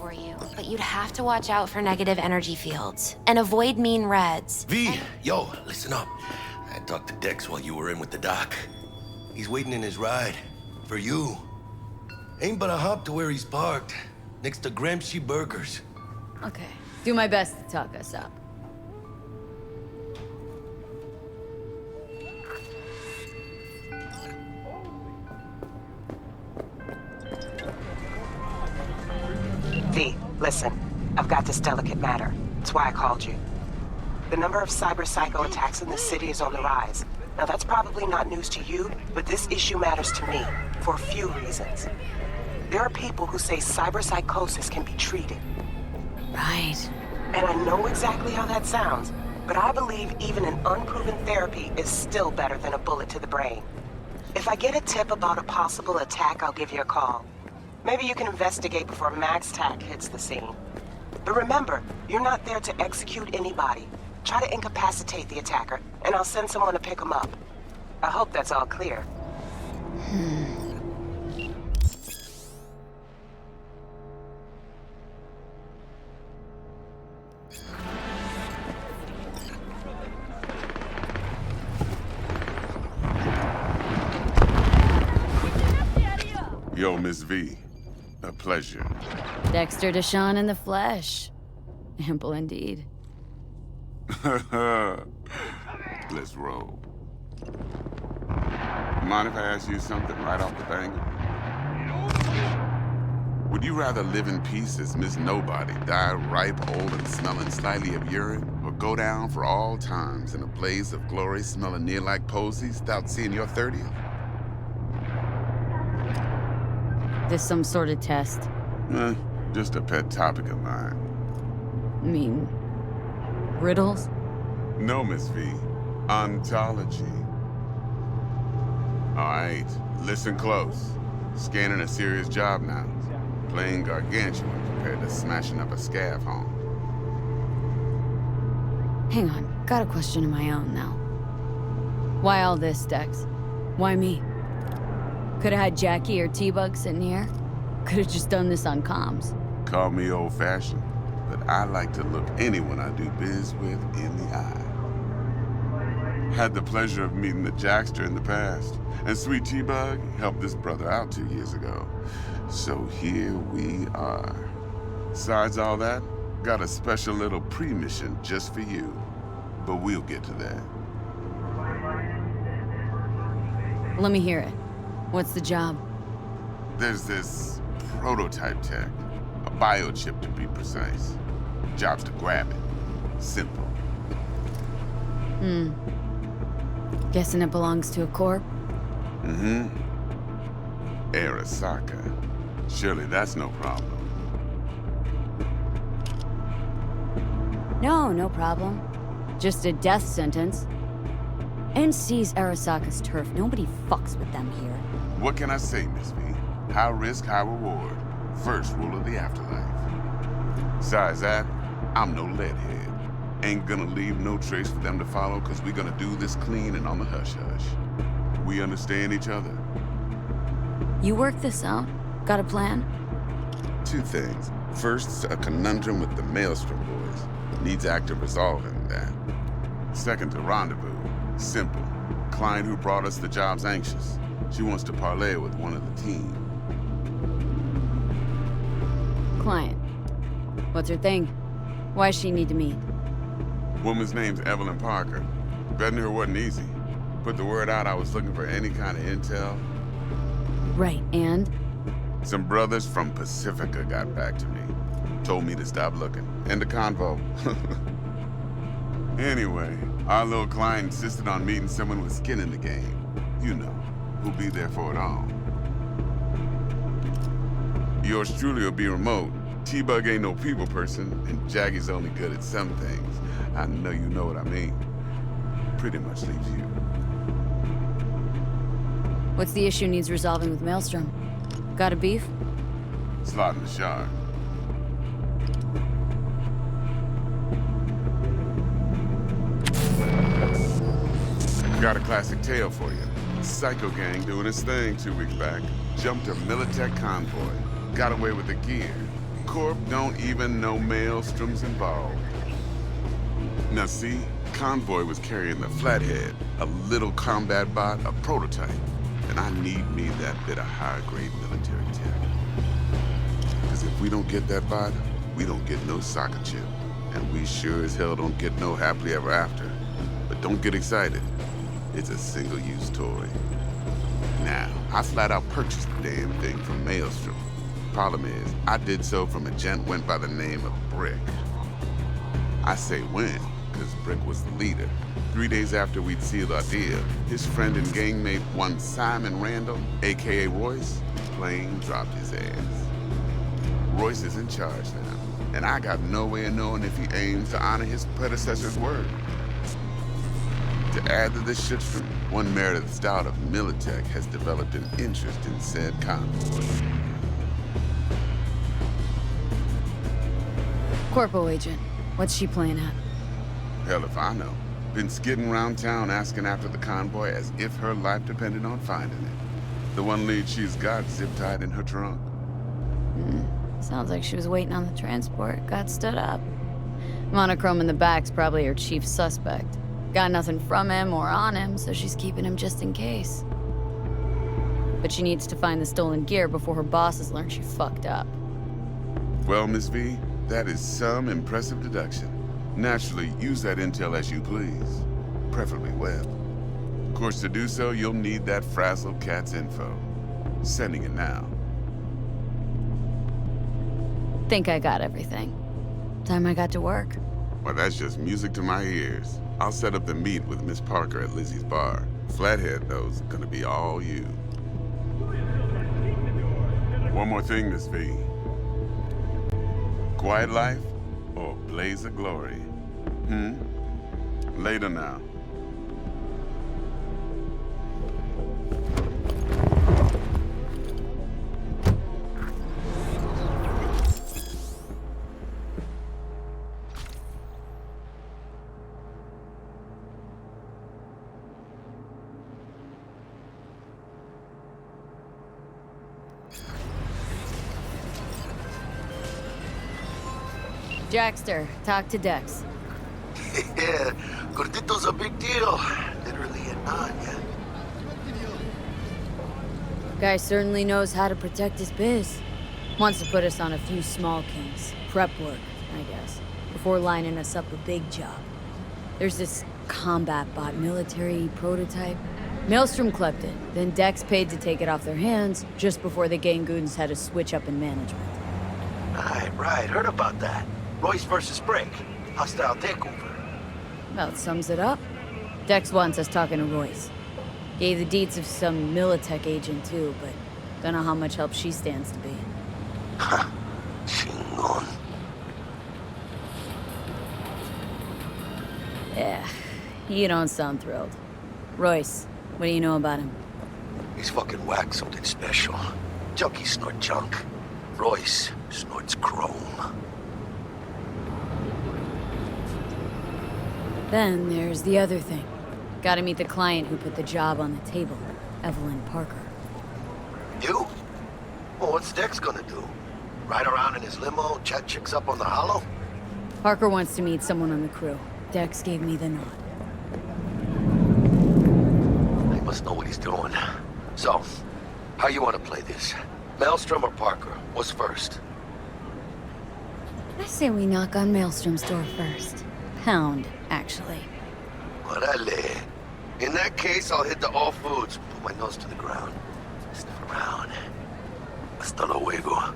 for you, but you'd have to watch out for negative energy fields and avoid mean reds. V, yo, listen up. I talked to Dex while you were in with the doc. He's waiting in his ride. For you. Ain't but a hop to where he's parked. Next to Gramsci Burgers. Okay. Do my best to talk us up. V, listen. I've got this delicate matter. That's why I called you. The number of cyber-psycho attacks in the city is on the rise. Now that's probably not news to you, but this issue matters to me for a few reasons. There are people who say cyberpsychosis can be treated. Right. And I know exactly how that sounds, but I believe even an unproven therapy is still better than a bullet to the brain. If I get a tip about a possible attack, I'll give you a call. Maybe you can investigate before Max Tack hits the scene. But remember, you're not there to execute anybody. Try to incapacitate the attacker, and I'll send someone to pick him up. I hope that's all clear. Yo, Miss V. A pleasure. Dexter Deshawn in the flesh. Ample indeed. Let's roll. Mind if I ask you something right off the bang? Would you rather live in peace as Miss Nobody, die ripe, old, and smelling slightly of urine, or go down for all times in a blaze of glory smelling near like posies without seeing your 30th? This some sort of test? Just a pet topic of mine. I mean, riddles? No, Miss V. Ontology. All right, listen close. Scanning a serious job now. Playing gargantuan compared to smashing up a scav home. Hang on, got a question of my own now. Why all this, Dex? Why me? Could've had Jackie or T-Bug sitting here. Could've just done this on comms. Call me old-fashioned, but I like to look anyone I do biz with in the eye. Had the pleasure of meeting the Jackster in the past, and Sweet T-Bug helped this brother out 2 years ago. So here we are. Besides all that, got a special little pre-mission just for you. But we'll get to that. Let me hear it. What's the job? There's this prototype tech, a biochip to be precise. Job's to grab it. Simple. Guessing it belongs to a corp? Mm-hmm. Arasaka. Surely that's no problem. No problem. Just a death sentence. NC's Arasaka's turf. Nobody fucks with them here. What can I say, Miss V? High risk, high reward. First rule of the afterlife. Besides that, I'm no leadhead. Ain't gonna leave no trace for them to follow, cause we gonna do this clean and on the hush-hush. We understand each other. You work this out? Got a plan? Two things. First, a conundrum with the Maelstrom boys. Needs active resolving that. Second, a rendezvous. Simple. Client who brought us the job's anxious. She wants to parlay with one of the team. Client. What's her thing? Why does she need to meet? Woman's name's Evelyn Parker. Betting her wasn't easy. Put the word out I was looking for any kind of intel. Right, and? Some brothers from Pacifica got back to me. Told me to stop looking. End the convo. Anyway, our little client insisted on meeting someone with skin in the game. You know, who'll be there for it all. Yours truly will be remote. T-Bug ain't no people person, and Jackie's only good at some things. I know you know what I mean. Pretty much leaves you. What's the issue needs resolving with Maelstrom? Got a beef? Slot in the shard. Got a classic tale for you. Psycho gang doing its thing 2 weeks back. Jumped a Militech convoy. Got away with the gear. Corp don't even know Maelstrom's involved. Now see, Convoy was carrying the Flathead, a little combat bot, a prototype. And I need me that bit of high-grade military tech. Because if we don't get that bot, we don't get no soccer chip. And we sure as hell don't get no happily ever after. But don't get excited. It's a single-use toy. Now, I flat out purchased the damn thing from Maelstrom. Problem is, I did so from a gent went by the name of Brick. I say when, because Brick was the leader. 3 days after we'd sealed our deal, his friend and gangmate, one Simon Randall, aka Royce, plain dropped his ass. Royce is in charge now, and I got no way of knowing if he aims to honor his predecessor's word. To add to this shitstorm, one Meredith Stout of Militech has developed an interest in said convoy. Corpo agent, what's she playing at? Hell if I know. Been skidding around town asking after the convoy as if her life depended on finding it. The one lead she's got zip-tied in her trunk. Sounds like she was waiting on the transport, got stood up. Monochrome in the back's probably her chief suspect. Got nothing from him or on him, so she's keeping him just in case. But she needs to find the stolen gear before her bosses learn she fucked up. Well, Miss V, that is some impressive deduction. Naturally, use that intel as you please. Preferably well. Of course, to do so, you'll need that frazzled cat's info. Sending it now. Think I got everything. Time I got to work. Well, that's just music to my ears. I'll set up the meet with Miss Parker at Lizzie's bar. Flathead, though, is gonna be all you. One more thing, Miss V. Quiet life or blaze of glory? Later now. Jackster, talk to Dex. Yeah, Gordito's a big deal. Literally a Nanya. Guy certainly knows how to protect his biz. Wants to put us on a few small kings. Prep work, I guess. Before lining us up a big job. There's this combat bot military prototype. Maelstrom clept it, then Dex paid to take it off their hands just before the gang goons had a switch up in management. Right. Heard about that. Royce versus Brick. Hostile takeover. About sums it up. Dex wants us talking to Royce. Gave the deets of some Militech agent too, but don't know how much help she stands to be. Ha. Chingon. Yeah, you don't sound thrilled. Royce, what do you know about him? He's fucking whack, something special. Junkies snort junk. Royce snorts chrome. Then there's the other thing. Gotta meet the client who put the job on the table, Evelyn Parker. You? Well, what's Dex gonna do? Ride around in his limo, chat chicks up on the hollow? Parker wants to meet someone on the crew. Dex gave me the nod. He must know what he's doing. So, how you want to play this? Maelstrom or Parker? What's first? I say we knock on Maelstrom's door first. Pound, actually. Orale. In that case, I'll hit the all foods. Put my nose to the ground. Sniff around. Hasta luego.